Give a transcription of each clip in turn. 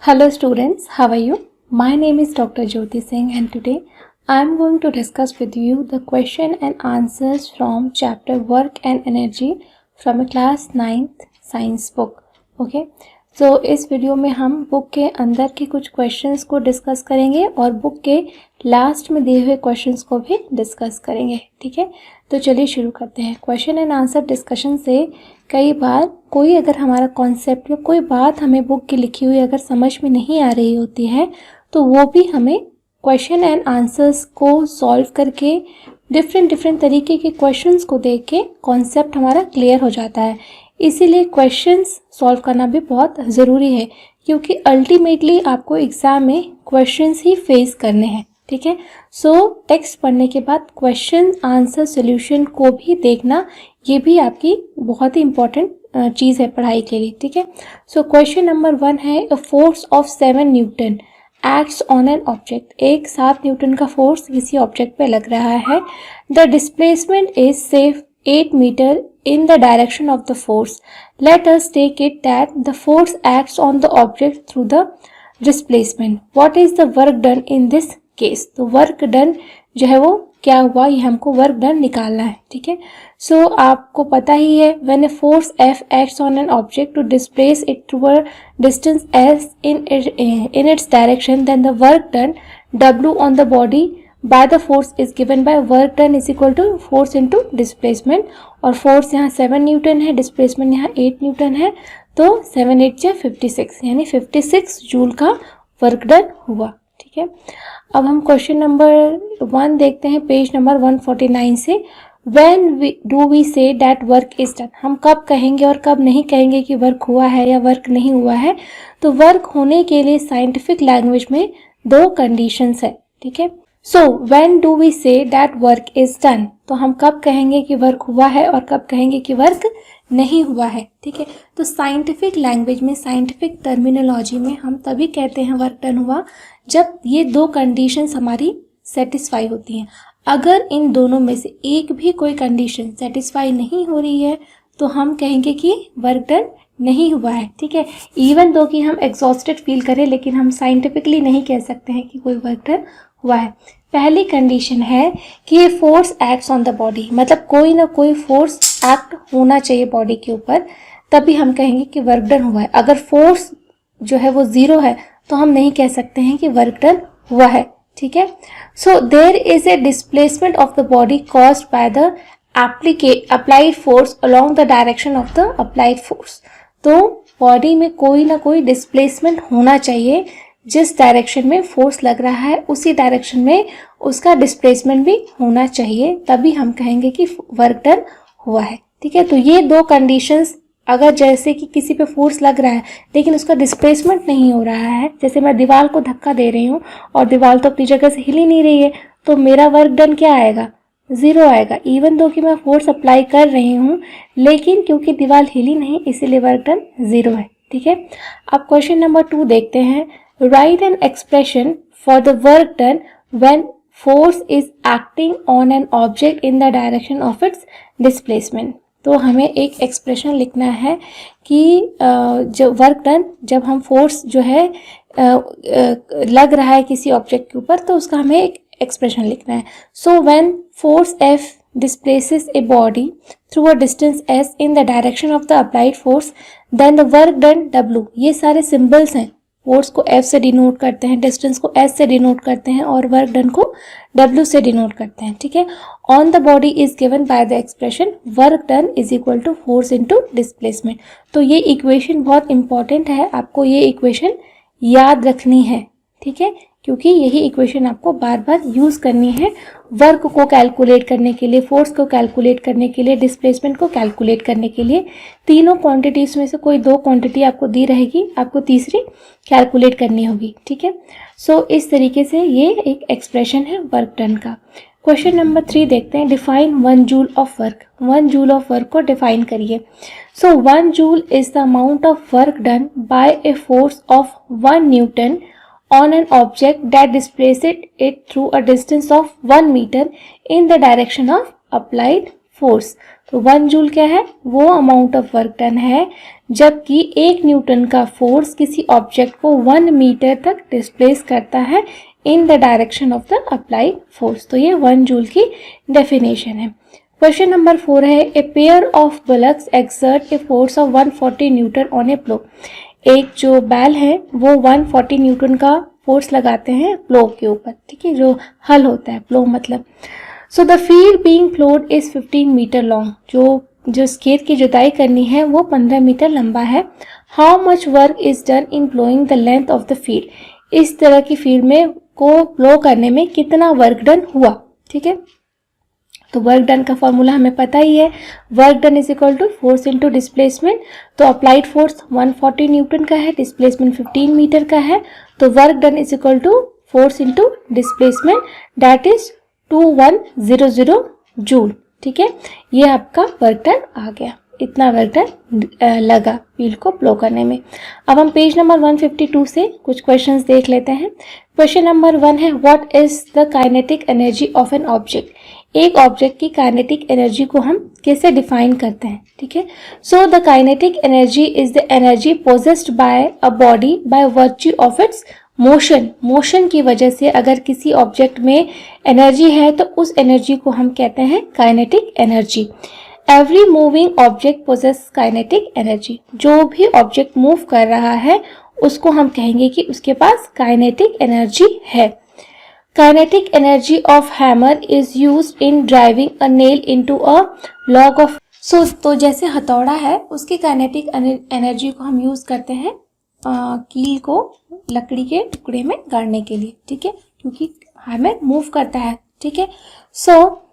Hello students, how are you? My name is Dr. Jyoti Singh and today I am going to discuss with you the question and answers from chapter Work and Energy from a class 9th science book. Okay? So इस video में हम book के अंदर के कुछ questions को discuss करेंगे और बुक के लास्ट में दिए हुए क्वेश्चंस को भी डिस्कस करेंगे. ठीक है, तो चलिए शुरू करते हैं. क्वेश्चन एंड आंसर डिस्कशन से कई बार कोई अगर हमारा कॉन्सेप्ट या कोई बात हमें बुक की लिखी हुई अगर समझ में नहीं आ रही होती है तो वो भी हमें क्वेश्चन एंड आंसर्स को सॉल्व करके डिफरेंट तरीके के क्वेश्चंस को देख के कॉन्सेप्ट हमारा क्लियर हो जाता है. इसीलिए क्वेश्चंस सॉल्व करना भी बहुत ज़रूरी है क्योंकि अल्टीमेटली आपको एग्ज़ाम में क्वेश्चंस ही फेस करने हैं. ठीक है, सो टेक्स्ट पढ़ने के बाद क्वेश्चन आंसर सॉल्यूशन को भी देखना ये भी आपकी बहुत ही इम्पोर्टेंट चीज़ है पढ़ाई के लिए. ठीक है, सो क्वेश्चन नंबर 1 है a force of 7 Newton acts on an object. एक 7 न्यूटन का फोर्स किसी ऑब्जेक्ट पे लग रहा है. The displacement is safe 8 metre in the direction of the force. Let us take it that the force acts on the object through the displacement. What is the work done in this case? तो work done जो है वो क्या हुआ, ये हमको work done निकालना है. ठीक है, सो आपको पता ही है when a force F acts on an object to displace it through a distance S in its direction, then the work done W on the body by the force is given by work done is equal to force into displacement. और force यहाँ 7 Newton है, displacement यहाँ 8 Newton है, तो 7 8 जा 56 यानी 56 joule का work done हुआ. ठीक है, अब हम क्वेश्चन नंबर 1 देखते हैं पेज नंबर 149 से. When do we say that work is done? हम कब कहेंगे और कब नहीं कहेंगे कि वर्क हुआ है या वर्क नहीं हुआ है. तो वर्क होने के लिए साइंटिफिक लैंग्वेज में 2 कंडीशंस है. ठीक है, so when do we say that work is done, तो हम कब कहेंगे कि वर्क हुआ है और कब कहेंगे कि वर्क नहीं हुआ है. ठीक है, तो साइंटिफिक लैंग्वेज में साइंटिफिक टर्मिनोलॉजी में हम तभी कहते हैं वर्क डन हुआ जब ये 2 कंडीशंस हमारी सेटिस्फाई होती हैं. अगर इन दोनों में से एक भी कोई कंडीशन सेटिस्फाई नहीं हो रही है तो हम कहेंगे कि वर्क डन नहीं हुआ है. ठीक है, इवन दो कि हम एग्जॉस्टेड फील करें लेकिन हम साइंटिफिकली नहीं कह सकते हैं कि कोई वर्क डन हुआ है. पहली कंडीशन है कि ये force acts on the body, मतलब कोई ना कोई फोर्स एक्ट होना चाहिए बॉडी के ऊपर, तभी हम कहेंगे कि वर्क डन हुआ है. अगर फोर्स जो है वो 0 है तो हम नहीं कह सकते हैं कि वर्क डन हुआ है. ठीक है, so there is a displacement of the body caused by the applied force along the direction of the applied force. तो बॉडी में कोई ना कोई डिस्प्लेसमेंट होना चाहिए, जिस डायरेक्शन में फोर्स लग रहा है उसी डायरेक्शन में उसका डिस्प्लेसमेंट भी होना चाहिए, तभी हम कहेंगे कि वर्क डन हुआ है. ठीक है, तो ये 2 कंडीशंस, अगर जैसे कि किसी पे फोर्स लग रहा है लेकिन उसका डिस्प्लेसमेंट नहीं हो रहा है, जैसे मैं दीवार को धक्का दे रही हूँ और दीवार तो अपनी जगह से हिल ही नहीं रही है, तो मेरा वर्क डन क्या आएगा, 0 आएगा. इवन दो कि मैं फोर्स अप्लाई कर रही हूँ लेकिन क्योंकि दीवार हिली नहीं इसीलिए वर्क डन 0 है. ठीक है, अब क्वेश्चन नंबर 2 देखते हैं. Write an expression for the work done when force is acting on an object in the direction of its displacement. तो हमें एक एक्सप्रेशन लिखना है कि जो वर्क डन, जब हम फोर्स जो है लग रहा है किसी ऑब्जेक्ट के ऊपर तो उसका हमें एक एक्सप्रेशन लिखना है. So when force F displaces a body through a distance S in the direction of the applied force, then the work done W. ये सारे सिंबल्स हैं, फोर्स को F से डिनोट करते हैं, डिस्टेंस को S से डिनोट करते हैं और वर्क डन को W से डिनोट करते हैं. ठीक है, on the body is given by the expression work done is equal to force into displacement. तो ये इक्वेशन बहुत इंपॉर्टेंट है, आपको ये इक्वेशन याद रखनी है. ठीक है, क्योंकि यही इक्वेशन आपको बार बार यूज़ करनी है वर्क को कैलकुलेट करने के लिए, फोर्स को कैलकुलेट करने के लिए, डिस्प्लेसमेंट को कैलकुलेट करने के लिए. तीनों क्वांटिटीज़ में से कोई 2 क्वांटिटी आपको दी रहेगी, आपको तीसरी कैलकुलेट करनी होगी. ठीक है, सो इस तरीके से ये एक एक्सप्रेशन है वर्क डन का. क्वेश्चन नंबर 3 देखते हैं. Define 1 joule of work. 1 joule of work को डिफाइन करिए. सो 1 joule is the amount of work done bye A force of 1 Newton on an object that displaces it through a distance of 1 meter in the direction of applied force. तो 1 joule क्या है, वो amount of work done है, जबकि 1 Newton का force किसी object को 1 metre तक डिस्प्लेस करता है in the direction of the applied force. तो ये 1 जूल की डेफिनेशन है। क्वेश्चन नंबर 4 है, a pair of bullocks exert a force of 140 newton on a plough. एक जो बैल है वो 140 न्यूटन का फोर्स लगाते हैं प्लो के ऊपर, ठीक है, जो हल होता है, प्लो मतलब। So the field being ploughed is 15 metre long. जो खेत की जुताई करनी है वो 15 मीटर लंबा है। How much work is done in ploughing the length of the field. इस तरह की फील्ड में को प्लो करने में कितना वर्क डन हुआ, ठीक है। तो वर्क डन का फॉर्मूला हमें पता ही है, work done is equal to force into displacement. तो अप्लाइड फोर्स 140 न्यूटन का है, डिस्प्लेसमेंट 15 मीटर का है, तो work done is equal to force into displacement, that is 2100 joule, ठीक है। ये आपका वर्क डन आ गया, इतना वर्क डन लगा व्हील को प्लो करने में। अब हम पेज नंबर 152 से कुछ क्वेश्चंस देख लेते हैं। क्वेश्चन नंबर 1 है, what is the kinetic energy of an object. एक ऑब्जेक्ट की काइनेटिक एनर्जी को हम कैसे डिफाइन करते हैं, ठीक है। So the kinetic energy is the energy possessed by a body by virtue of its motion की वजह से अगर किसी ऑब्जेक्ट में एनर्जी है तो उस एनर्जी को हम कहते हैं kinetic energy. Every moving object possesses kinetic energy. जो भी ऑब्जेक्ट मूव कर रहा है उसको हम कहेंगे कि उसके पास काइनेटिक एनर्जी है। Kinetic energy of hammer is used in driving a nail into a log of. तो जैसे हथौड़ा है उसकी काइनेटिक एनर्जी को हम यूज करते हैं कील को लकड़ी के टुकड़े में गाड़ने के लिए, ठीक है, क्योंकि हैमर मूव करता है, ठीक है। सो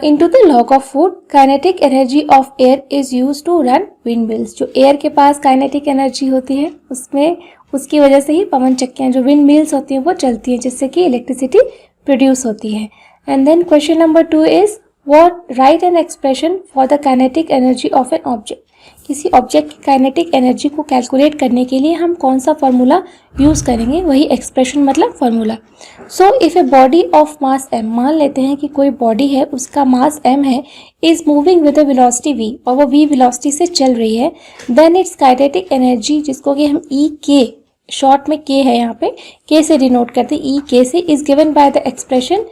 into the log of wood, kinetic energy of air is used to run windmills। जो एयर के पास काइनेटिक एनर्जी होती है उसमें उसकी वजह से ही पवन चक्कियां जो विंड मिल्स होती हैं वो चलती हैं, जिससे कि इलेक्ट्रिसिटी प्रोड्यूस होती है। And then question number 2 is what write an expression for the kinetic energy of an object. किसी ऑब्जेक्ट की काइनेटिक एनर्जी को कैलकुलेट करने के लिए हम कौन सा फॉर्मूला यूज करेंगे, वही एक्सप्रेशन मतलब formula. So if a body of mass m, मान लेते हैं कि कोई बॉडी है उसका मास m है, is moving with a velocity v और वो v वेलोसिटी से चल रही है, देन इट्स काइनेटिक एनर्जी, जिसको कि हम ई के शॉर्ट में k है, यहाँ पे k से डिनोट करते हैं, ई के से, is given by the expression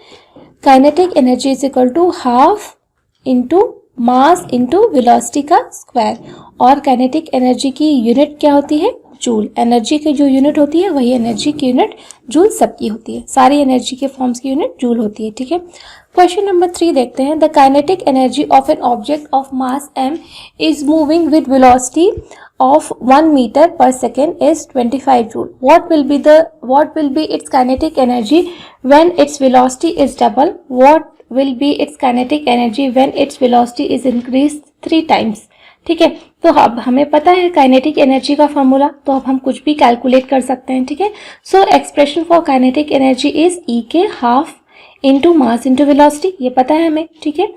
kinetic energy is equal to half into mass into velocity का स्क्वायर। और काइनेटिक एनर्जी की यूनिट क्या होती है, जूल। एनर्जी की जो यूनिट होती है वही एनर्जी की यूनिट जूल सबकी होती है, सारी एनर्जी के फॉर्म्स की यूनिट जूल होती है, ठीक है। क्वेश्चन नंबर 3 देखते हैं। The kinetic energy of an object of mass m is moving with velocity of 1 meter per second is 25 joule. What will be its kinetic energy when its velocity is double? What will be its kinetic energy when its velocity is increased 3 times? ठीक है, तो अब हमें पता है kinetic energy का formula, तो अब हम कुछ भी कैलकुलेट कर सकते हैं, ठीक है। So expression for kinetic energy is E K half into mass into velocity, ये पता है हमें, ठीक है।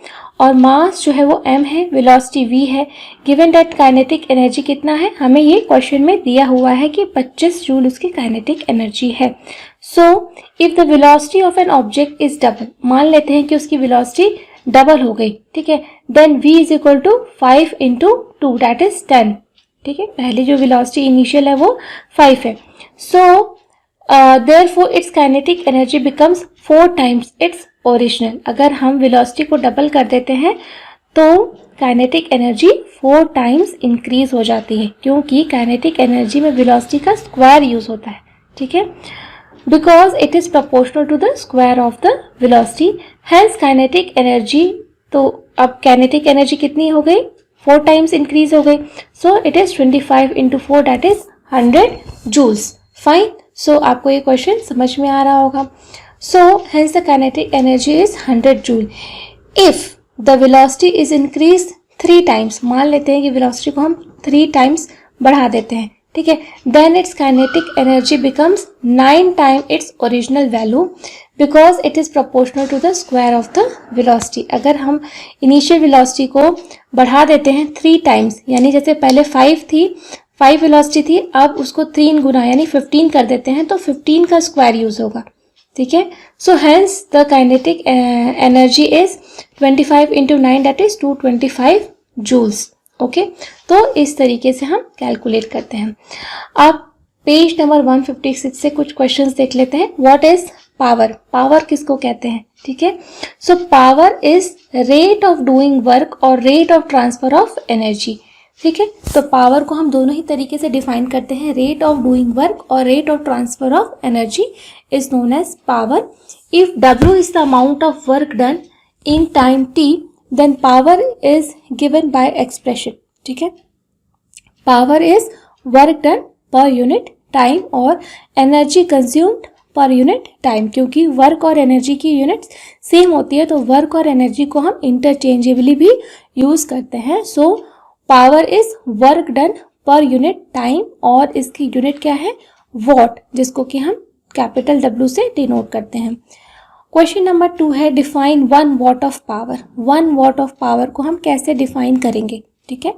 और मास जो है वो m है, वेलोसिटी v है। गिवन दैट काइनेटिक एनर्जी कितना है, हमें ये क्वेश्चन में दिया हुआ है कि 25 जूल उसकी काइनेटिक एनर्जी है। So if the velocity of an object is double, मान लेते हैं कि उसकी वेलोसिटी डबल हो गई, ठीक है, then v is equal to 5 into 2 that is 10, ठीक है। पहली जो वेलोसिटी इनिशियल है वो 5 है। सो therefore its kinetic energy becomes 4 times its original। अगर हम वेलोसिटी को डबल कर देते हैं तो काइनेटिक एनर्जी 4 टाइम्स इंक्रीज हो जाती है, क्योंकि काइनेटिक एनर्जी में वेलोसिटी का स्क्वायर यूज होता है, ठीक है, because it is proportional to the square of the velocity. Hence kinetic energy, तो अब काइनेटिक एनर्जी कितनी हो गई, 4 टाइम्स इंक्रीज हो गई। So it is 25 into 4 that is 100 joules. Fine, so आपको ये क्वेश्चन समझ में आ रहा होगा। So hence the kinetic energy is 100 joule. If the velocity is increase 3 times, मान लेते हैं कि वेलोसिटी को हम 3 टाइम्स बढ़ा देते हैं, ठीक है, then its kinetic energy becomes 9 time its original value because it is proportional to the square of the velocity. अगर हम इनिशियल वेलोसिटी को बढ़ा देते हैं 3 टाइम्स, यानी जैसे पहले 5 वेलोसिटी थी, अब उसको 3 गुना यानी 15 कर देते हैं, तो 15 का स्क्वायर यूज होगा, ठीक है। So hence the kinetic energy is 25 into 9 that is 225 joules. Okay, तो इस तरीके से हम कैलकुलेट करते हैं। अब पेज नंबर 156 से कुछ क्वेश्चंस देख लेते हैं। What is power? पावर किसको कहते हैं? ठीक है, so power is rate of doing work और rate of transfer of energy. ठीक है, तो पावर को हम दोनों ही तरीके से डिफाइन करते हैं, रेट ऑफ डूइंग वर्क और rate of transfer of energy is known as power. If W is the amount of work done in time T, then power is given by expression. ठीक है, power is work done per unit time और energy consumed per unit time. क्योंकि work और energy की units same होती है तो work और एनर्जी को हम इंटरचेंजेबली भी यूज करते हैं। सो power is work done per unit time और इसकी यूनिट क्या है? वॉट, जिसको कि हम कैपिटल W से डिनोट करते हैं। क्वेश्चन नंबर 2 है define 1 watt of power. 1 watt of power को हम कैसे डिफाइन करेंगे? ठीक है,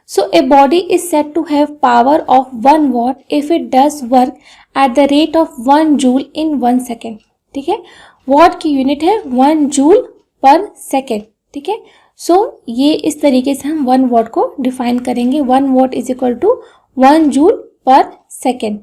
so a body is said to have power of 1 watt if it does work at the rate of 1 joule in 1 second. ठीक है, what की यूनिट है 1 जूल पर सेकेंड। ठीक है, सो ये इस तरीके से हम 1 वॉट को डिफाइन करेंगे। 1 watt is equal to 1 joule per second.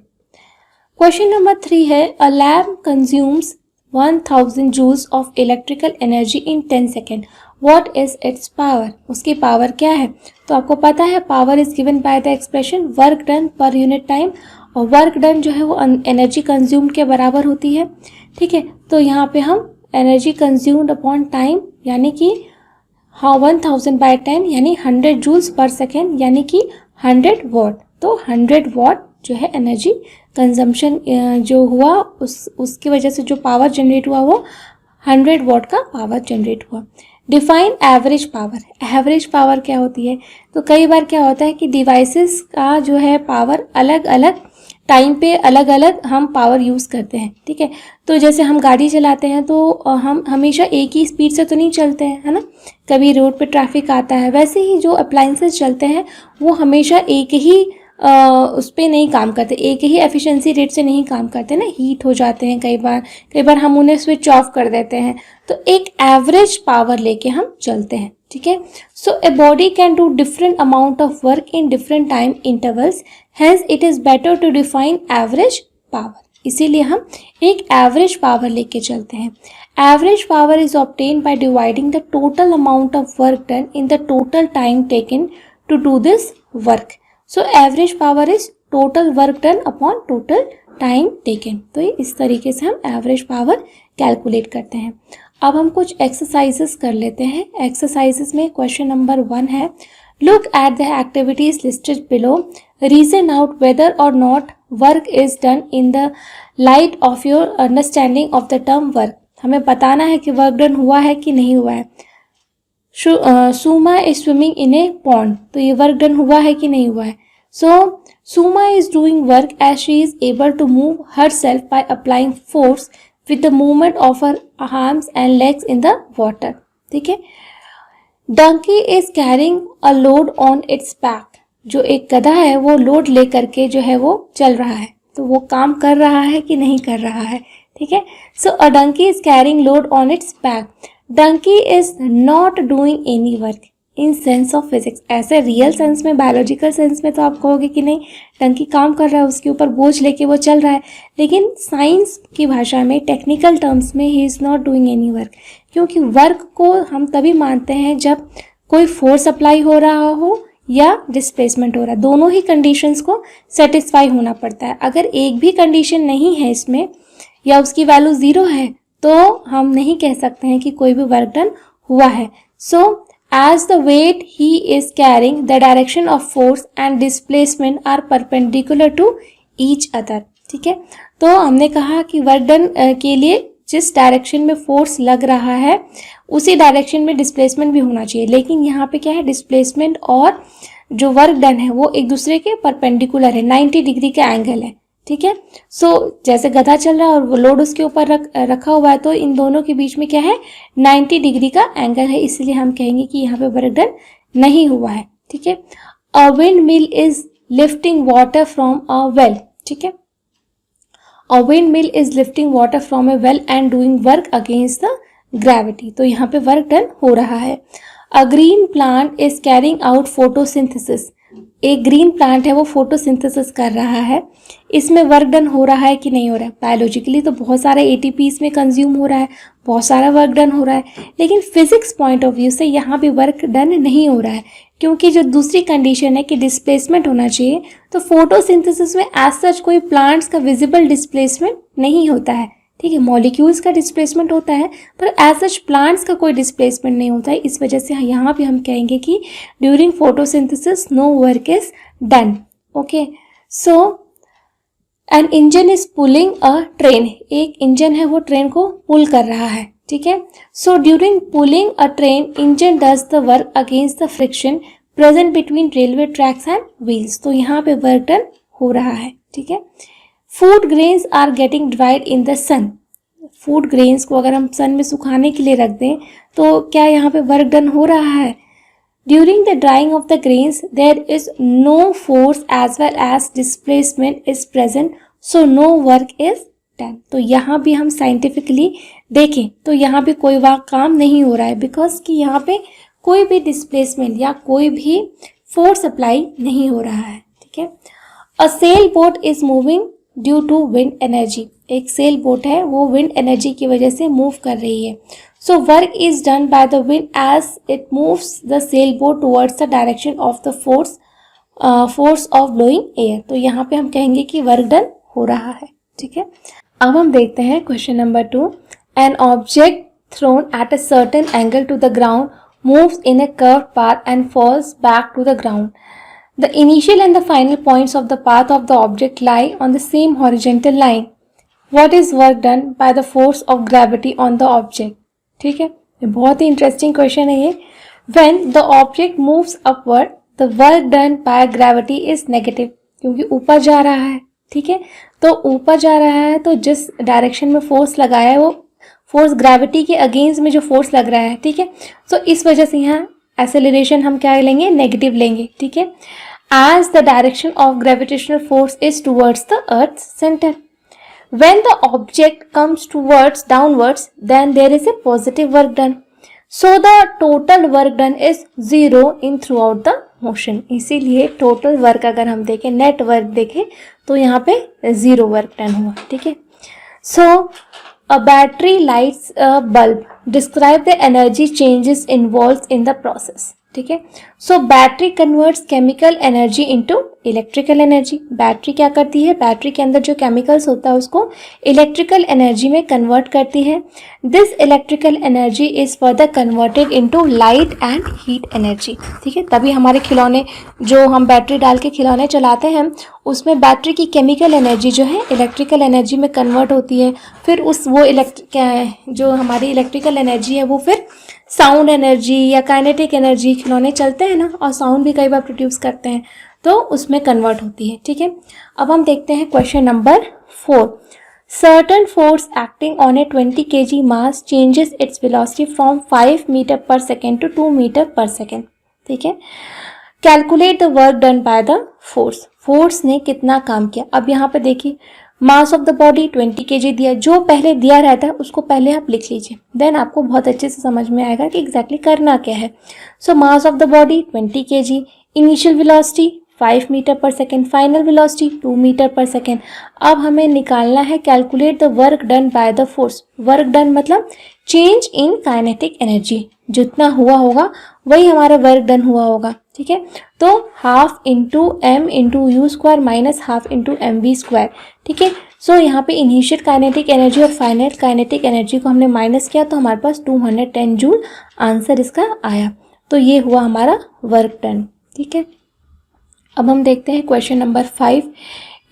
Question number 3 है a lamp consumes 1000 joules of electrical energy in 10 second. What is its power? उसकी पावर क्या है? तो आपको पता है power is given by the expression work done per unit time, और work done जो है वो एनर्जी कंज्यूम्ड के बराबर होती है। ठीक है, तो यहाँ पे हम एनर्जी कंज्यूम्ड अपॉन टाइम यानी कि 1000 बाय 10 यानी 100 जूल्स पर सेकेंड यानी कि 100 वॉट। तो 100 वॉट जो है एनर्जी कंजम्पशन जो हुआ उसकी वजह से जो पावर जनरेट हुआ वो 100 वॉट का पावर जनरेट हुआ। Define average power. Average power क्या होती है? तो कई बार क्या होता है कि डिवाइसेस का जो है पावर अलग अलग टाइम पे अलग अलग हम पावर यूज़ करते हैं। ठीक है, तो जैसे हम गाड़ी चलाते हैं तो हम हमेशा एक ही स्पीड से तो नहीं चलते हैं, है ना, कभी रोड पे ट्रैफिक आता है। वैसे ही जो अप्लाइंसेस चलते हैं वो हमेशा एक ही उस पर नहीं काम करते, एक ही एफिशिएंसी रेट से नहीं काम करते ना, हीट हो जाते हैं कई बार हम उन्हें स्विच ऑफ कर देते हैं। तो एक एवरेज पावर लेके हम चलते हैं। ठीक है, so a body can do different amount of work in different time intervals, hence it is better to define average power. इसीलिए हम एक एवरेज पावर लेके चलते हैं। Average power is obtain by dividing the total amount of work done in the total time taken to do this work. So average power is total work done upon total time taken. तो ये इस तरीके से हम average power calculate करते हैं। अब हम कुछ एक्सरसाइजेस कर लेते हैं। एक्सरसाइजेस में क्वेश्चन नंबर 1 है look at the activities listed below, reason out whether or not work is done in the light of your understanding of the term work. हमें बताना है कि वर्क डन हुआ है कि नहीं हुआ है। Suma is swimming in a pond, तो ये वर्क डन हुआ है कि नहीं हुआ है। So Suma is doing work as she is able to move herself by applying force with the movement of her arms and legs in the water. ठीक है, donkey is carrying a load on its back, जो एक गधा है वो load लेकर के जो है वो चल रहा है, तो वो काम कर रहा है कि नहीं कर रहा है। ठीक है, so a donkey is carrying load on its back. Donkey is not doing any work in sense of physics. ऐसे रियल सेंस में, बायोलॉजिकल सेंस में तो आप कहोगे कि नहीं डंकी काम कर रहा है, उसके ऊपर बोझ लेके वो चल रहा है, लेकिन साइंस की भाषा में, टेक्निकल टर्म्स में he is not doing any work. क्योंकि वर्क को हम तभी मानते हैं जब कोई फोर्स अप्लाई हो रहा हो या डिस्प्लेसमेंट हो रहा है, दोनों ही कंडीशंस को सेटिस्फाई होना पड़ता है। अगर एक भी कंडीशन नहीं है इसमें या उसकी वैल्यू 0 है तो हम नहीं कह सकते हैं कि कोई भी वर्क डन हुआ है। सो as the weight he is carrying, the direction of force and displacement are perpendicular to each other। ठीक है, तो हमने कहा कि वर्क डन के लिए जिस डायरेक्शन में फोर्स लग रहा है उसी डायरेक्शन में डिस्प्लेसमेंट भी होना चाहिए, लेकिन यहाँ पे क्या है, डिस्प्लेसमेंट और जो वर्क डन है वो एक दूसरे के परपेंडिकुलर है, 90 डिग्री का एंगल है। ठीक है, सो जैसे गधा चल रहा है और वो लोड उसके ऊपर रखा हुआ है, तो इन दोनों के बीच में क्या है, 90 डिग्री का एंगल है, इसलिए हम कहेंगे कि यहाँ पे वर्क डन नहीं हुआ है। ठीक है, a windmill is lifting water from a well. ठीक है, a windmill is lifting water from a well and doing work against the gravity. तो यहाँ पे वर्क डन हो रहा है। A green plant is carrying out photosynthesis. एक green plant है वो फोटोसिंथेसिस कर रहा है। इसमें वर्क डन हो रहा है कि नहीं हो रहा है? बायोलॉजिकली तो बहुत सारे एटीपी इसमें कंज्यूम हो रहा है, बहुत सारा वर्क डन हो रहा है, लेकिन फिजिक्स पॉइंट ऑफ व्यू से यहाँ भी वर्क डन नहीं हो रहा है, क्योंकि जो दूसरी कंडीशन है कि डिस्प्लेसमेंट होना चाहिए, तो फोटोसिंथेसिस में एज सच कोई प्लांट्स का विजिबल डिस्प्लेसमेंट नहीं होता है। ठीक है, मॉलिक्यूल्स का डिस्प्लेसमेंट होता है पर एज सच प्लांट्स का कोई डिस्प्लेसमेंट नहीं होता है। इस वजह से यहाँ भी हम कहेंगे कि during photosynthesis no work is done. Okay, so an engine is pulling a train. एक इंजन है वो ट्रेन को पुल कर रहा है। ठीक है, so during pulling a train engine does the work against the friction present between railway tracks and wheels. तो यहाँ पे वर्क डन हो रहा है। ठीक है, food grains are getting dried in the sun. Food grains को अगर हम सन में सुखाने के लिए रख दें तो क्या यहाँ पे वर्क डन हो रहा है? During the drying of the grains there is no force as well as displacement is present, so no work is done. तो यहाँ भी हम साइंटिफिकली देखें तो यहाँ भी कोई काम नहीं हो रहा है, बिकॉज कि यहाँ पे कोई भी डिस्प्लेसमेंट या कोई भी फोर्स अप्लाई नहीं हो रहा है। ठीक है, a sailboat is moving due to wind energy. एक सेल बोट है वो विंड एनर्जी की वजह से मूव कर रही है। So work is done by the wind as it moves the sail boat towards the direction of the force of blowing air. तो यहाँ पे हम कहेंगे कि वर्क डन हो रहा है। ठीक है, अब हम देखते हैं question number 2। An object thrown at a certain angle to the ground moves in a curved path and falls back to the ground. The initial and the final points of the path of the object lie on the same horizontal line. What is work done by the force of gravity on the object? ठीक है, ये बहुत ही interesting question है ये। When the object moves upward, the work done by gravity is negative, क्योंकि ऊपर जा रहा है। ठीक है, तो ऊपर जा रहा है तो जिस डायरेक्शन में फोर्स लगाया है वो फोर्स ग्रेविटी के अगेंस्ट में जो फोर्स लग रहा है। ठीक है, तो इस वजह से यहाँ एक्सेलरेशन हम क्या लेंगे? नेगेटिव लेंगे। ठीक है, as the direction of gravitational force is towards the earth's center. When the object comes towards downwards, then there is a positive work done. So the total work done is 0 in throughout the motion. इसीलिए total work अगर हम देखें, net work देखें तो यहाँ पे 0 work done हुआ। ठीक है, so a battery lights a bulb. Describe the energy changes involved in the process. ठीक है, सो battery converts chemical energy into electrical energy. Battery क्या करती है? बैटरी के अंदर जो केमिकल्स होता है उसको इलेक्ट्रिकल एनर्जी में कन्वर्ट करती है। This electrical energy is further converted into light and heat energy. ठीक है, तभी हमारे खिलौने जो हम बैटरी डाल के खिलौने चलाते हैं उसमें बैटरी की केमिकल एनर्जी जो है इलेक्ट्रिकल एनर्जी में कन्वर्ट होती है। फिर जो हमारी इलेक्ट्रिकल एनर्जी है वो फिर साउंड एनर्जी या काइनेटिक एनर्जी, खिलौने चलते हैं ना और साउंड भी कई बार प्रोड्यूस करते हैं, तो उसमें कन्वर्ट होती है। ठीक है, अब हम देखते हैं question number 4। Certain force acting on a 20 kg mass changes its velocity from 5 metre per second to 2 metre per second. ठीक है, calculate the work done by the force. Force ने कितना काम किया? अब यहाँ पे देखिए, mass of the body 20 kg दिया, जो पहले दिया रहता है उसको पहले आप लिख लीजिए, देन आपको बहुत अच्छे से समझ में आएगा कि एग्जैक्टली करना क्या है। So mass of the body 20 kg, initial velocity 5 metre per second, final velocity 2 metre per second. अब हमें निकालना है calculate the work done by the force. Work done मतलब चेंज इन काइनेटिक एनर्जी, जितना हुआ होगा वही हमारा वर्क डन हुआ होगा। ठीक है, तो half into m into u square minus half into m v square. ठीक है, सो यहाँ पे इनिशियल काइनेटिक एनर्जी और फाइनल काइनेटिक एनर्जी को हमने माइनस किया तो हमारे पास 210 जूल आंसर इसका आया। तो ये हुआ हमारा वर्क डन। ठीक है, अब हम देखते हैं question number 5।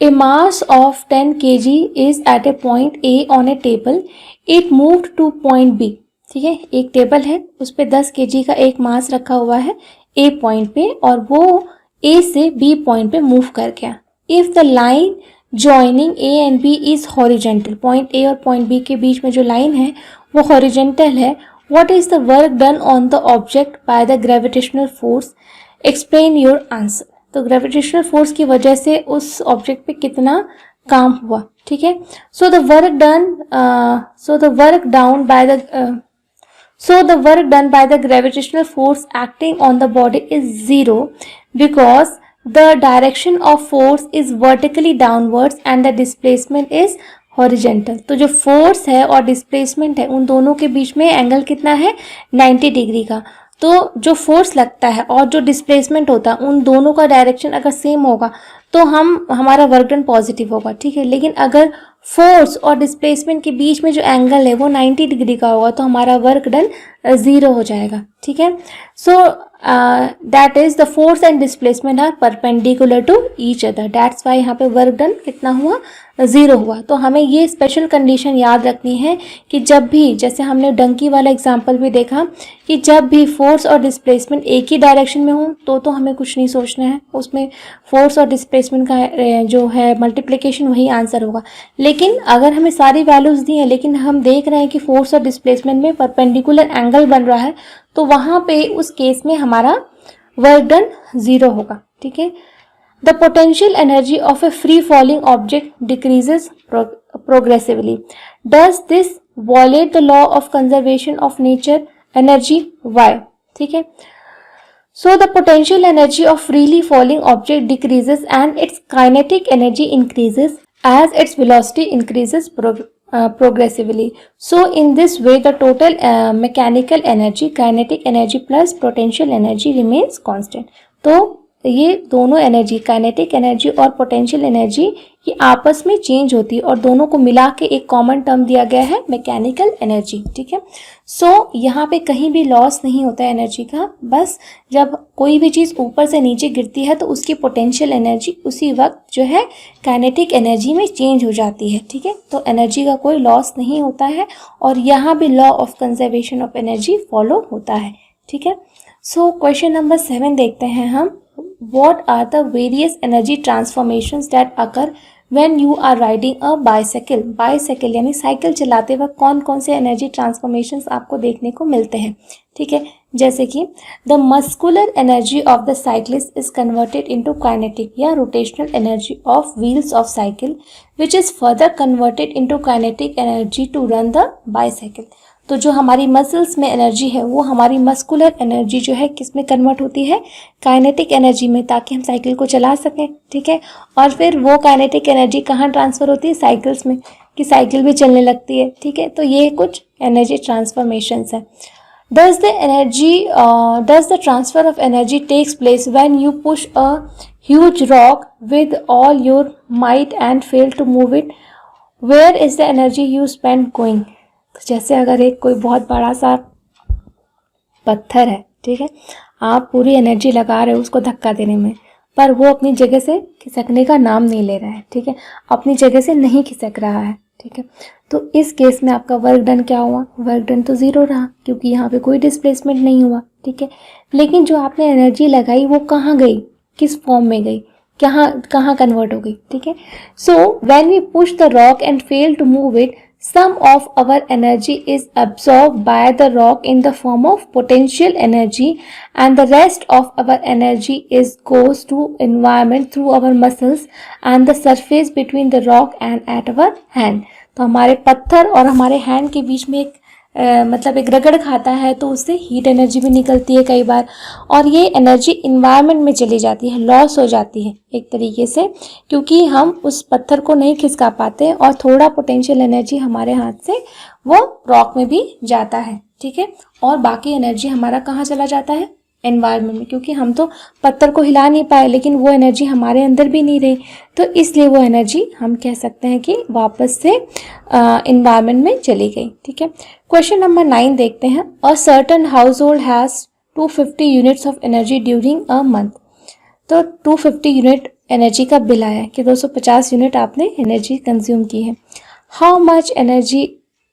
A mass of 10 kg is at a point A on a table, it moved to point B. ठीक है, एक टेबल है उस पर 10 kg का एक मास रखा हुआ है ए पॉइंट पे और वो ए से बी पॉइंट पे मूव कर गया। If the line joining A and B is horizontal, point A और पॉइंट बी के बीच में जो लाइन है वो हॉरिजेंटल है, what is the work done on the object by the gravitational force, explain your answer. तो ग्रेविटेशनल फोर्स की वजह से उस ऑब्जेक्ट पे कितना काम हुआ। ठीक है. So the work done by the gravitational force acting on the body is zero because the direction of force is vertically downwards and the displacement is horizontal. तो जो फोर्स है और डिस्प्लेसमेंट है उन दोनों के बीच में एंगल कितना है 90 डिग्री का. तो जो फोर्स लगता है और जो डिस्प्लेसमेंट होता है उन दोनों का डायरेक्शन अगर सेम होगा तो हमारा वर्क डन पॉजिटिव होगा. ठीक है. लेकिन अगर फोर्स और डिस्प्लेसमेंट के बीच में जो एंगल है वो 90 डिग्री का होगा तो हमारा वर्क डन 0 हो जाएगा. ठीक है. So that is the force and displacement are perpendicular to each other. That's why यहाँ पे वर्क डन कितना हुआ 0 हुआ. तो हमें ये स्पेशल कंडीशन याद रखनी है कि जब भी, जैसे हमने डंकी वाला एग्जांपल भी देखा, कि जब भी फोर्स और डिस्प्लेसमेंट एक ही डायरेक्शन में हो तो हमें कुछ नहीं सोचना है, उसमें फोर्स और डिस्प्लेसमेंट का जो है मल्टीप्लिकेशन वही आंसर होगा. लेकिन अगर हमें सारी वैल्यूज दी हैं लेकिन हम देख रहे हैं कि फोर्स और डिस्प्लेसमेंट में परपेंडिकुलर एंगल बन रहा है तो वहाँ पे उस केस में हमारा वर्क डन 0 होगा. ठीक है. The potential energy of a free falling object decreases progressively. Does this violate the law of conservation of nature energy? Why? ठीक है. So the potential energy of freely falling object decreases and its kinetic energy increases as its velocity increases progressively. So in this way the total mechanical energy, kinetic energy plus potential energy remains constant. तो ये दोनों energy, kinetic energy और potential energy, ये आपस में change होती है और दोनों को मिला के एक कॉमन टर्म दिया गया है मैकेनिकल एनर्जी. ठीक है. सो यहाँ पे कहीं भी लॉस नहीं होता है एनर्जी का. बस जब कोई भी चीज़ ऊपर से नीचे गिरती है तो उसकी पोटेंशियल एनर्जी उसी वक्त जो है काइनेटिक एनर्जी में चेंज हो जाती है. ठीक है. तो एनर्जी का कोई लॉस नहीं होता है और यहाँ भी law of conservation of energy follow होता है. ठीक है. सो क्वेश्चन नंबर 7 देखते हैं हम. What are the various energy transformations that occur when you are riding a bicycle? Bicycle यानी साइकिल चलाते वक्त कौन कौन से एनर्जी ट्रांसफॉर्मेशंस आपको देखने को मिलते हैं. ठीक है. जैसे कि the muscular energy of the cyclist is converted into kinetic या rotational energy of wheels of cycle which is further converted into kinetic energy to run the bicycle. तो जो हमारी मसल्स में एनर्जी है वो हमारी मस्कुलर एनर्जी जो है किस में कन्वर्ट होती है, काइनेटिक एनर्जी में, ताकि हम साइकिल को चला सकें. ठीक है. और फिर वो काइनेटिक एनर्जी कहाँ ट्रांसफ़र होती है, साइकिल्स में, कि साइकिल भी चलने लगती है. ठीक है. तो ये कुछ एनर्जी ट्रांसफॉर्मेशंस है. Does the transfer of energy takes place when you push a huge rock with all your might and fail to move it. Where is the energy you spend going. जैसे अगर एक कोई बहुत बड़ा सा पत्थर है, ठीक है, आप पूरी एनर्जी लगा रहे हो उसको धक्का देने में, पर वो अपनी जगह से खिसकने का नाम नहीं ले रहा है. ठीक है. अपनी जगह से नहीं खिसक रहा है. ठीक है. तो इस केस में आपका वर्क डन क्या हुआ, वर्क डन तो 0 रहा क्योंकि यहाँ पे कोई डिस्प्लेसमेंट नहीं हुआ. ठीक है. लेकिन जो आपने एनर्जी लगाई वो कहाँ गई, किस फॉर्म में गई, कहाँ कन्वर्ट हो गई. ठीक है. So when we push the rock and fail to move it, some of our energy is absorbed by the rock in the form of potential energy and the rest of our energy goes to environment through our muscles and the surface between the rock and at our hand. तो हमारे पत्थर और हमारे hand के बीच में मतलब एक रगड़ खाता है तो उससे हीट एनर्जी भी निकलती है कई बार, और ये एनर्जी इन्वायरमेंट में चली जाती है, लॉस हो जाती है एक तरीके से, क्योंकि हम उस पत्थर को नहीं खिसका पाते और थोड़ा पोटेंशियल एनर्जी हमारे हाथ से वो रॉक में भी जाता है. ठीक है. और बाकी एनर्जी हमारा कहाँ चला जाता है, एनवायरनमेंट में, क्योंकि हम तो पत्थर को हिला नहीं पाए लेकिन वो एनर्जी हमारे अंदर भी नहीं रही, तो इसलिए वो एनर्जी हम कह सकते हैं कि वापस से एनवायरनमेंट में चली गई. ठीक है. क्वेश्चन नंबर 9 देखते हैं. A certain house hold has 250 units of energy during a month. तो 250 यूनिट एनर्जी का बिल आया कि 250 यूनिट आपने एनर्जी कंज्यूम की है. How much energy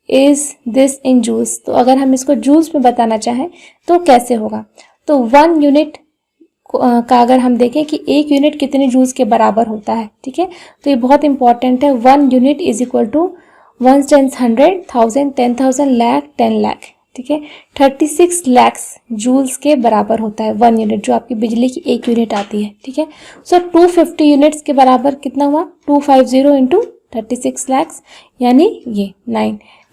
is this in joules. तो अगर हम इसको जूल्स में बताना चाहें तो कैसे होगा, तो 1 यूनिट का अगर हम देखें कि 1 यूनिट कितने जूल्स के बराबर होता है. ठीक है. तो ये बहुत इंपॉर्टेंट है. 1 unit is equal to 1 × 100, 1000, 10,000, lakh, 10 lakh. ठीक है. 36 लाख जूल्स के बराबर होता है 1 यूनिट, जो आपकी बिजली की 1 यूनिट आती है. ठीक है. सो 250 यूनिट्स के बराबर कितना हुआ, 250 × 36 lakhs, यानी ये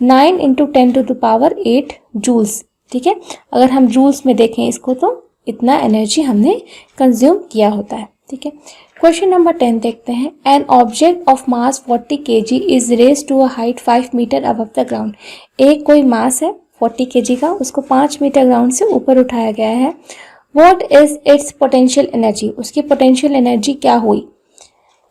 9 इंटू 10⁸ जूल्स। ठीक है, अगर हम जूल्स में देखें इसको तो इतना एनर्जी हमने कंज्यूम किया होता है। ठीक है, क्वेश्चन नंबर 10 देखते हैं। An object of mass 40 kg is raised to a height 5 metre above the ground. एक कोई मास है 40 kg का, उसको 5 मीटर ग्राउंड से ऊपर उठाया गया है। What is its potential energy, उसकी पोटेंशियल एनर्जी क्या हुई।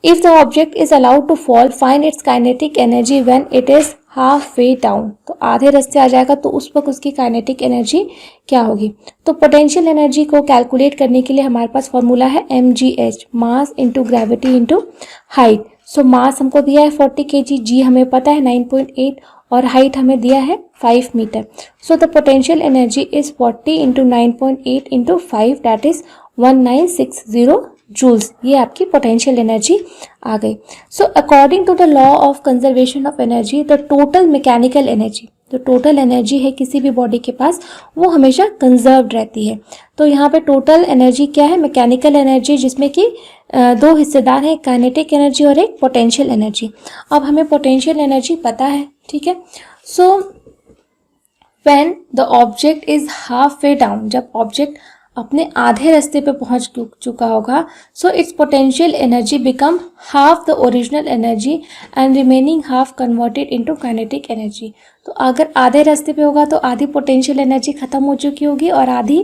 If the object is allowed to fall, find its kinetic energy when it is half way down. तो आधे रास्ते आ जाएगा तो उस वक्त उसकी काइनेटिक एनर्जी क्या होगी। तो पोटेंशियल एनर्जी को कैलकुलेट करने के लिए हमारे पास फॉर्मूला है mgh, mass into gravity into height. So mass हमको दिया है 40 kg, जी हमें पता है 9.8 और हाइट हमें दिया है 5 metre. So the potential energy is 40 into 9.8 into 5, that is 1960 joules. ये आपकी पोटेंशियल एनर्जी आ गई। So according to the law of conservation of energy, the total mechanical energy, जो टोटल एनर्जी है किसी भी बॉडी के पास, वो हमेशा कंजर्व्ड रहती है। तो यहाँ पे टोटल एनर्जी क्या है, मैकेनिकल एनर्जी, जिसमें कि दो हिस्सेदार हैं, काइनेटिक एनर्जी और एक पोटेंशियल एनर्जी। अब हमें पोटेंशियल एनर्जी पता है। ठीक है, so when the object is half way down, जब ऑब्जेक्ट अपने आधे रास्ते पे पहुंच चुका होगा, सो its potential energy become half the original energy and remaining half converted into kinetic energy. तो अगर आधे रास्ते पे होगा तो आधी पोटेंशियल एनर्जी खत्म हो चुकी होगी और आधी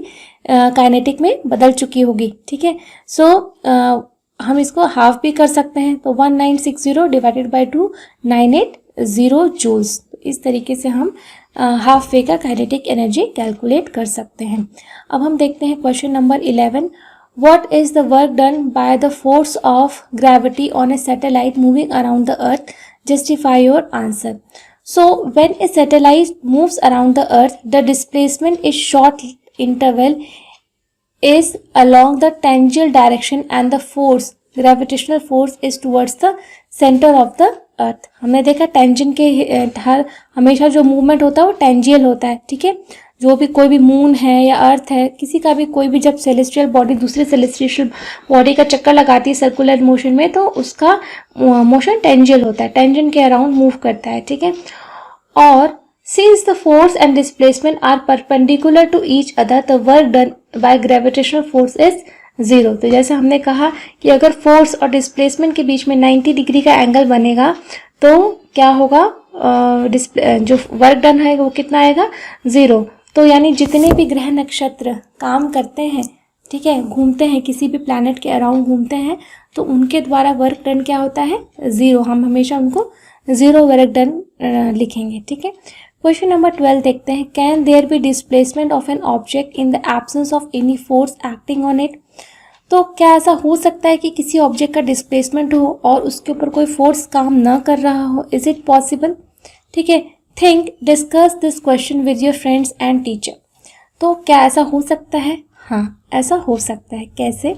काइनेटिक में बदल चुकी होगी। ठीक है, सो हम इसको हाफ भी कर सकते हैं। तो 1960 डिवाइडेड बाई 2, 980 जूल्स। तो इस तरीके से हम हाफ वे का काइनेटिक एनर्जी कैलकुलेट कर सकते हैं। अब हम देखते हैं question number 11। What is the work done by the force of gravity on A satellite moving around the earth, justify your answer. So when A satellite moves around the earth, the displacement is short interval is along the tangential direction and the force, gravitational force is towards the center of the earth। हमने देखा tangent के हर हमेशा जो movement होता है वो टेंजियल होता है। ठीक है, जो भी कोई भी मून है या अर्थ है, किसी का भी कोई भी जब सेलेस्टियल बॉडी दूसरे सेलेस्टियल बॉडी का चक्कर लगाती है सर्कुलर मोशन में, तो उसका मोशन टेंजियल होता है, टेंजेंट के अराउंड मूव करता है। ठीक है, और since the force and displacement are perpendicular to each other, the work done by gravitational force is 0। तो जैसे हमने कहा कि अगर फोर्स और डिस्प्लेसमेंट के बीच में 90 डिग्री का एंगल बनेगा तो क्या होगा, जो वर्क डन है वो कितना आएगा, 0। तो यानी जितने भी ग्रह नक्षत्र काम करते हैं, ठीक है, घूमते हैं, किसी भी प्लैनेट के अराउंड घूमते हैं, तो उनके द्वारा वर्क डन क्या होता है, 0। हम हमेशा उनको 0 वर्क डन लिखेंगे। ठीक है, क्वेश्चन नंबर 12 देखते हैं। Can there be displacement of an object in the absence of any force acting on it. तो क्या ऐसा हो सकता है कि किसी ऑब्जेक्ट का डिस्प्लेसमेंट हो और उसके ऊपर कोई फोर्स काम न कर रहा हो, इज इट पॉसिबल। ठीक है, think, discuss this question with your friends and teacher. तो क्या ऐसा हो सकता है, हाँ ऐसा हो सकता है। कैसे,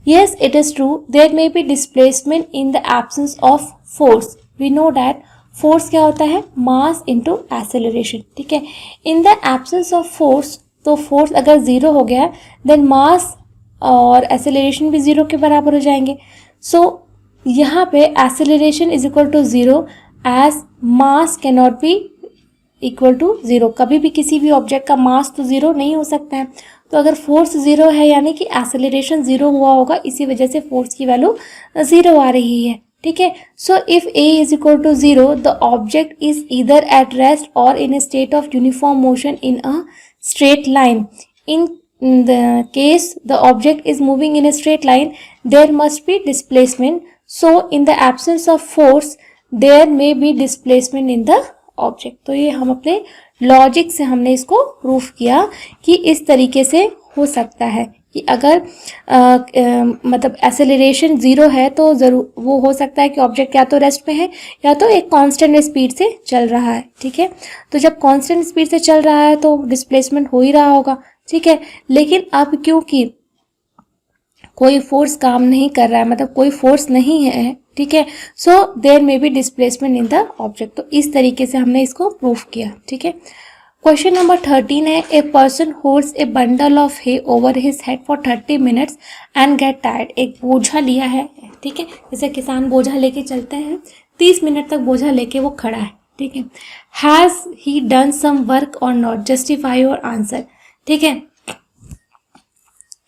yes it is true, there may be displacement in the absence of force. We know that force क्या होता है, मास इंटू एक्सेलरेशन। ठीक है, in the absence of force, तो फोर्स अगर 0 हो गया देन मास और एक्सेलरेशन भी 0 के बराबर हो जाएंगे। सो यहाँ पे acceleration is equal to 0 as mass can not be equal to 0। कभी भी किसी भी ऑब्जेक्ट का मास तो 0 नहीं हो सकता है। तो अगर फोर्स 0 है यानी कि एक्सेलरेशन 0 हुआ होगा, इसी वजह से फोर्स की वैल्यू 0 आ रही है। ठीक है, so if a is equal to 0, the object is either at rest or in a state of uniform motion in a straight line. In the case the object is moving in a straight line, there must be displacement. So in the absence of force there may be displacement in the object. तो ये हम अपने logic से हमने इसको proof किया कि इस तरीके से हो सकता है कि अगर मतलब एक्सेलरेशन 0 है तो ज़रूर वो हो सकता है कि ऑब्जेक्ट या तो रेस्ट पे है या तो एक कांस्टेंट स्पीड से चल रहा है। ठीक है, तो जब कांस्टेंट स्पीड से चल रहा है तो डिस्प्लेसमेंट हो ही रहा होगा। ठीक है, लेकिन अब क्योंकि कोई फोर्स काम नहीं कर रहा है, मतलब कोई फोर्स नहीं है, ठीक है, so there may be displacement in the object. तो इस तरीके से हमने इसको प्रूफ किया। ठीक है, क्वेश्चन नंबर 13 है। A person holds a bundle of hay over his head for 30 minutes and get tired. एक बोझा लिया है, ठीक है, जैसे किसान बोझा लेके चलते हैं, 30 मिनट तक बोझा लेके वो खड़ा है, ठीक है। Has he done some work और नॉट, जस्टिफाई योर आंसर, ठीक है।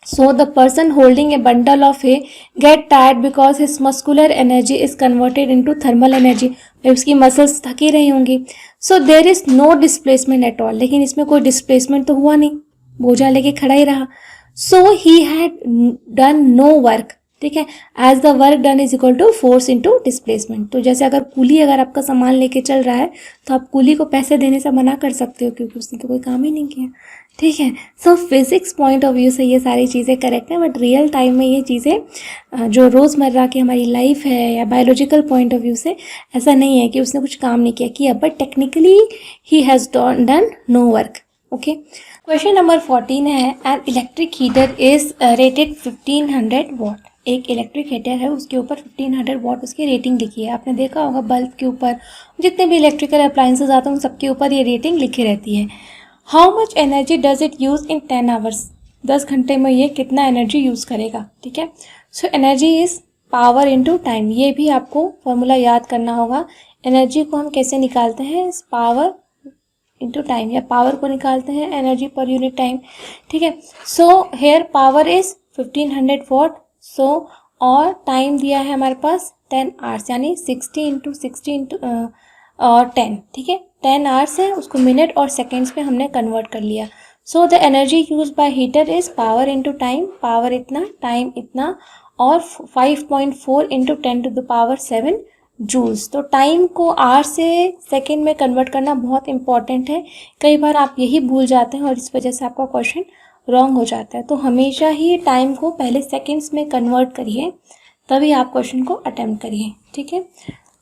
So the person holding a bundle of hay get tired because his muscular energy is converted into thermal energy. उसकी मसल्स थकी रही होंगी. So there is no displacement at all. लेकिन इसमें कोई displacement तो हुआ नहीं, बोझा लेके खड़ा ही रहा. So he had done no work. ठीक है, as the work done is equal to force into displacement. तो जैसे अगर कूली अगर आपका सामान लेके चल रहा है तो आप कूली को पैसे देने से मना कर सकते हो क्योंकि उसने तो कोई काम ही नहीं किया, ठीक है. सो फिजिक्स पॉइंट ऑफ व्यू से ये सारी चीज़ें करेक्ट हैं, बट रियल टाइम में ये चीज़ें जो रोज़मर्रा की हमारी लाइफ है या बायोलॉजिकल पॉइंट ऑफ व्यू से ऐसा नहीं है कि उसने कुछ काम नहीं किया, but technically he has done no work. Okay, question number 14 है, an electric heater is rated 1500 watt. एक इलेक्ट्रिक हीटर है, उसके ऊपर 1500 वॉट उसकी रेटिंग लिखी है. आपने देखा होगा बल्ब के ऊपर, जितने भी इलेक्ट्रिकल अप्लायंसेस आते हैं उन सबके ऊपर ये रेटिंग लिखी रहती है. How much energy does it use in 10 hours. 10 घंटे में ये कितना एनर्जी यूज़ करेगा, ठीक है. So energy is power into time. ये भी आपको फॉर्मूला याद करना होगा. एनर्जी को हम कैसे निकालते हैं, पावर इनटू टाइम, या पावर को निकालते हैं एनर्जी पर यूनिट टाइम, ठीक है. So here power is 1500 watt. So और टाइम दिया है हमारे पास 10 आवर्स, यानी 60 इंटू 60 इंटू और 10, ठीक है. 10 आवर्स है, उसको मिनट और सेकेंड्स में हमने कन्वर्ट कर लिया. So the energy use by heater is power into time. Power इतना, टाइम इतना, और 5.4 into 10 to the power 7 joules. तो टाइम को आवर से सेकेंड में कन्वर्ट करना बहुत इंपॉर्टेंट है. कई बार आप यही भूल जाते हैं और इस वजह से आपका क्वेश्चन रॉन्ग हो जाता है. तो हमेशा ही टाइम को पहले सेकेंड्स में कन्वर्ट करिए, तभी आप क्वेश्चन को अटेम्प्ट करिए, ठीक है.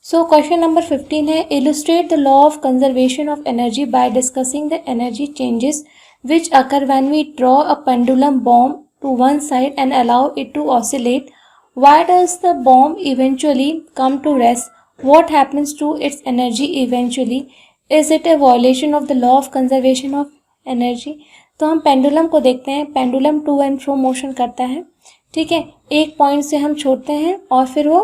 सो क्वेश्चन नंबर 15 है, illustrate the law of conservation of energy by discussing the energy changes which occur when we draw a pendulum bomb to one side and allow it to oscillate. Why does the bomb eventually come to rest? What happens to it's energy eventually? Is it A violation of the law of conservation of energy? तो हम pendulum को देखते हैं. Pendulum to and fro motion करता है, ठीक है. एक पॉइंट से हम छोड़ते हैं और फिर वो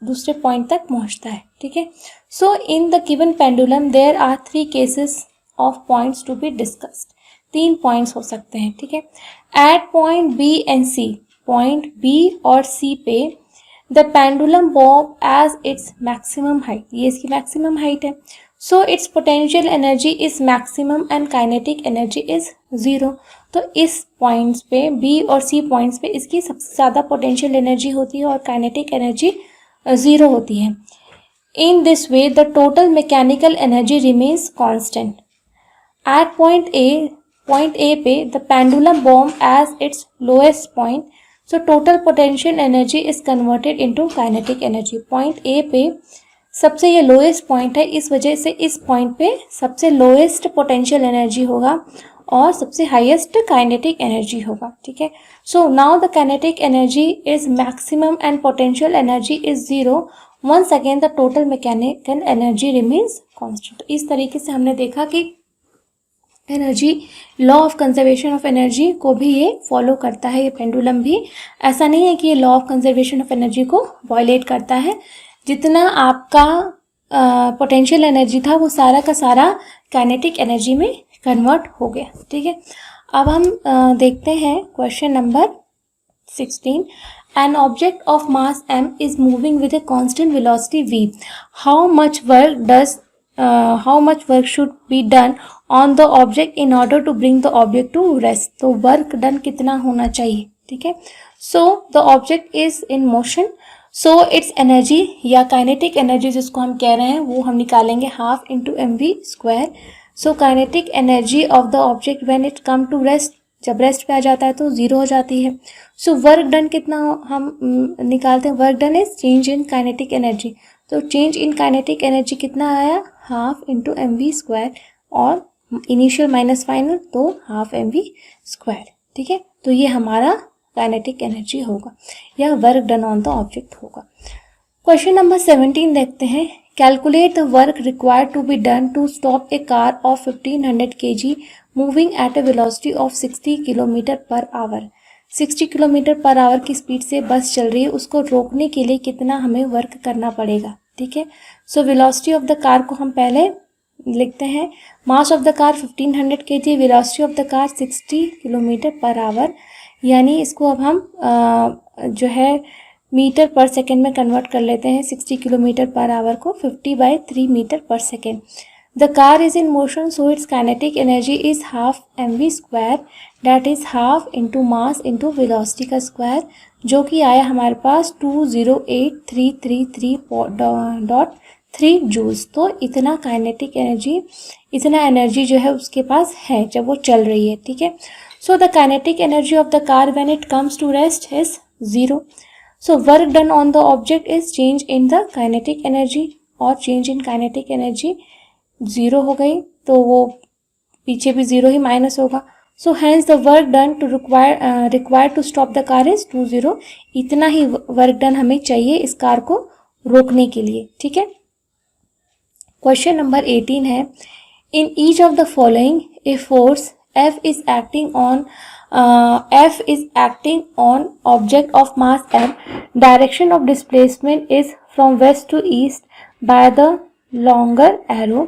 दूसरे पॉइंट तक पहुंचता है, ठीक है. So in the given pendulum there are 3 cases of points to be discussed. 3 points हो सकते हैं, ठीक है. At point B and C, point B और सी पे the pendulum bob as its maximum height. ये इसकी मैक्सिमम हाइट है. So its potential energy is maximum and kinetic energy is 0. तो इस पॉइंट्स पे, बी और सी पॉइंट्स पे इसकी सबसे ज़्यादा पोटेंशियल एनर्जी होती है और काइनेटिक एनर्जी 0 होती है. In this way the total mechanical energy remains constant. At point A पे द पेंडुलम बॉम्ब as its lowest point. So total potential energy is converted into kinetic energy. Point A पे सबसे ये lowest point है, इस वजह से इस पॉइंट पे सबसे लोएस्ट पोटेंशियल एनर्जी होगा और सबसे हाईएस्ट काइनेटिक एनर्जी होगा, ठीक है. So now the kinetic energy is maximum and potential energy is 0. Once again the total mechanical energy remains constant. इस तरीके से हमने देखा कि energy law of conservation of energy को भी ये फॉलो करता है, ये पेंडुलम भी. ऐसा नहीं है कि ये law of conservation of energy को वायलेट करता है. जितना आपका पोटेंशियल एनर्जी था वो सारा का सारा काइनेटिक एनर्जी में कन्वर्ट हो गया, ठीक है. अब हम देखते हैं question number 16. An object of mass m is moving with a constant velocity v. How much work should be done on the object in order to bring the object to rest. तो work done कितना होना चाहिए, ठीक है. So the object is in motion. So its energy या kinetic energy जिसको हम कह रहे हैं वो हम निकालेंगे half into mv². So kinetic energy of the object when it come to rest, जब रेस्ट पे आ जाता है तो 0 हो जाती है. सो वर्क डन कितना हम निकालते हैं, work done is change in kinetic energy. तो चेंज इन काइनेटिक एनर्जी कितना आया, हाफ इंटू mv², और इनिशियल माइनस फाइनल तो हाफ mv², ठीक है. तो ये हमारा काइनेटिक एनर्जी होगा या work done on the object होगा. क्वेश्चन नंबर 17 देखते हैं. Calculate the work required to be done to stop a car of 1500 kg moving at a velocity of 60 kilometre per hour. 60 kilometre per hour की speed से bus चल रही है, उसको रोकने के लिए कितना हमें वर्क करना पड़ेगा, ठीक है। So velocity of the car को हम पहले लिखते हैं, मास of the car 1500 kg, velocity of the car 60 kilometre per our, यानी इसको अब हम जो है मीटर पर सेकेंड में कन्वर्ट कर लेते हैं। 60 किलोमीटर पर आवर को 50/3 metre per second. The car is in motion so it's kinetic energy is half mv², that is half into mass into velocity का स्क्वायर, जो कि आया हमारे पास 208,333.3 जूल्स। तो इतना काइनेटिक एनर्जी, इतना एनर्जी जो है उसके पास है जब वो चल रही है, ठीक है। So the kinetic energy of the car when it comes to rest is 0। So work done on the object is change in the kinetic energy, और चेंज इन काइनेटिक एनर्जी 0 हो गई, तो वो पीछे भी 0 ही माइनस होगा। So hence the work done to required to stop the car is 20। इतना ही वर्क डन हमें चाहिए इस कार को रोकने के लिए, ठीक है। क्वेश्चन नंबर 18 है, in each of the following a force F is acting on object of mass m. Direction of displacement is from west to east by the longer arrow.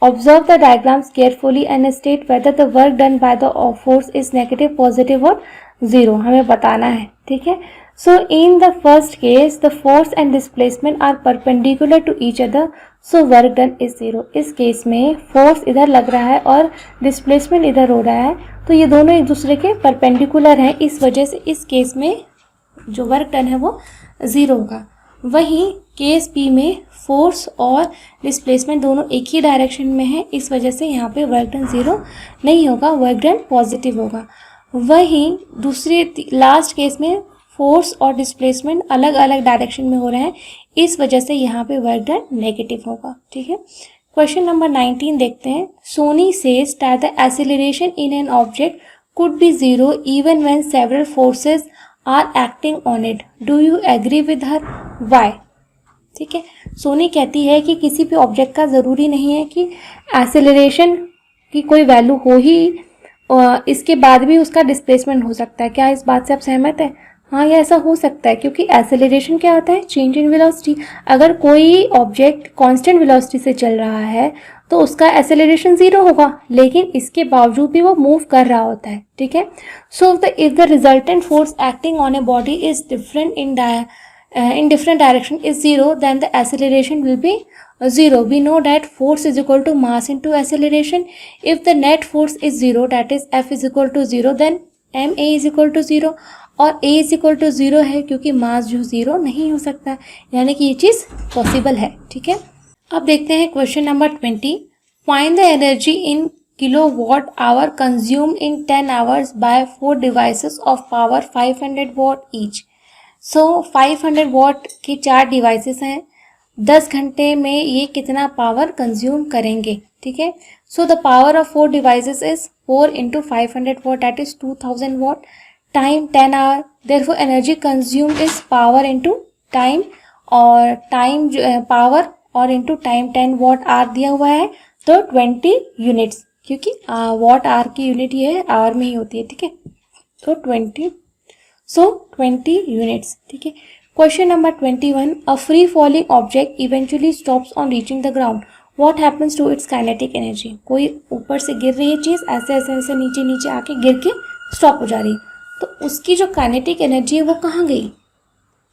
Observe the diagrams carefully and state whether the work done by the force is negative, positive or 0. हमें बताना है, ठीक है। So in the first case the force and displacement are perpendicular to each other, so work done is 0. इस case में force इधर लग रहा है और डिस्प्लेसमेंट इधर हो रहा है, तो ये दोनों एक दूसरे के परपेंडिकुलर हैं, इस वजह से इस केस में जो वर्क डन है वो 0 होगा। वहीं केस बी में फोर्स और डिस्प्लेसमेंट दोनों एक ही डायरेक्शन में है, इस वजह से यहाँ पे वर्क डन 0 नहीं होगा, वर्क डन पॉजिटिव होगा। वहीं दूसरे लास्ट केस में फोर्स और डिस्प्लेसमेंट अलग अलग डायरेक्शन में हो रहे हैं, इस वजह से यहाँ पे वर्क डन नेगेटिव होगा, ठीक है। क्वेश्चन नंबर 19 देखते हैं। Soni says that the acceleration in an object could be 0 even when several forces are acting on it, do you agree with her, why, ठीक है। सोनी कहती है कि किसी भी ऑब्जेक्ट का ज़रूरी नहीं है कि एक्सेलरेशन की कोई वैल्यू हो ही, इसके बाद भी उसका डिस्प्लेसमेंट हो सकता है। क्या इस बात से आप सहमत हैं? हाँ, ये ऐसा हो सकता है, क्योंकि एक्सेलरेशन क्या होता है, चेंज इन वेलोसिटी। अगर कोई ऑब्जेक्ट कांस्टेंट वेलोसिटी से चल रहा है तो उसका एक्सेलरेशन 0 होगा, लेकिन इसके बावजूद भी वो मूव कर रहा होता है, ठीक है। So if the resultant force acting on A body is different in different direction is 0, then the acceleration will be 0. We know that force is equal to mass into acceleration. If the net force is 0, that is F is equal to 0, then ma is equal to 0, और a is equal to 0 है क्योंकि मास जो 0 नहीं हो सकता, यानी कि ये चीज़ पॉसिबल है, ठीक है। अब देखते हैं question number 20। Find the energy in kilowatt hour consumed in 10 hours by 4 devices of power 500 watt each. सो 500 वॉट के 4 डिवाइसेस हैं, 10 घंटे में ये कितना पावर कंज्यूम करेंगे, ठीक है। So the power of 4 devices is 4 into 500 watt, that is 2000 watt, time 10 hour, therefore energy consumed is power into time, और टाइम पावर और इंटू टाइम 10 watt आवर दिया हुआ है, तो 20 यूनिट्स, क्योंकि वॉट आवर की यूनिट ये है, आवर में ही होती है, ठीक है। तो 20 यूनिट्स, ठीक है। Question number 21। A free falling object eventually stops on reaching the ground, what happens to its kinetic energy. कोई ऊपर से गिर रही है चीज़, ऐसे ऐसे ऐसे नीचे नीचे आके गिर के स्टॉप हो जा रही है, तो उसकी जो काइनेटिक एनर्जी है वो कहाँ गई,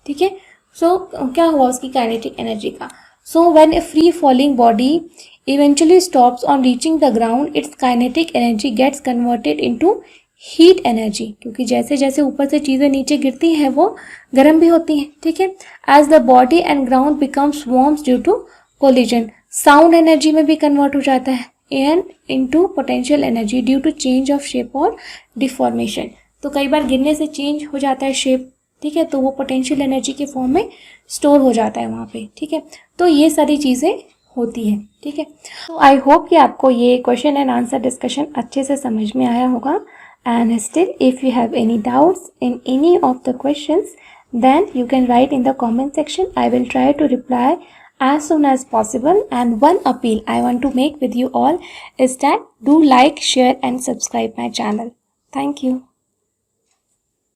ठीक है। सो क्या हुआ उसकी काइनेटिक एनर्जी का। So when a free falling body eventually stops on reaching the ground, its kinetic energy gets converted into heat energy, क्योंकि जैसे जैसे ऊपर से चीज़ें नीचे गिरती हैं वो गर्म भी होती हैं, ठीक है। As the body and ground becomes warms due to collision, sound energy में भी कन्वर्ट हो जाता है, and into potential energy due to change of shape और डिफॉर्मेशन। तो कई बार गिरने से चेंज हो जाता है शेप, ठीक है, तो वो पोटेंशियल एनर्जी के फॉर्म में स्टोर हो जाता है वहाँ पे, ठीक है। तो ये सारी चीज़ें होती हैं, ठीक है। तो आई होप कि आपको ये क्वेश्चन एंड आंसर डिस्कशन अच्छे से समझ में आया होगा। And still, if you have any doubts in any of the questions, then you can write in the comment section. I will try to reply as soon as possible. And one appeal I want to make with you all is that do like, share and subscribe my channel. Thank you.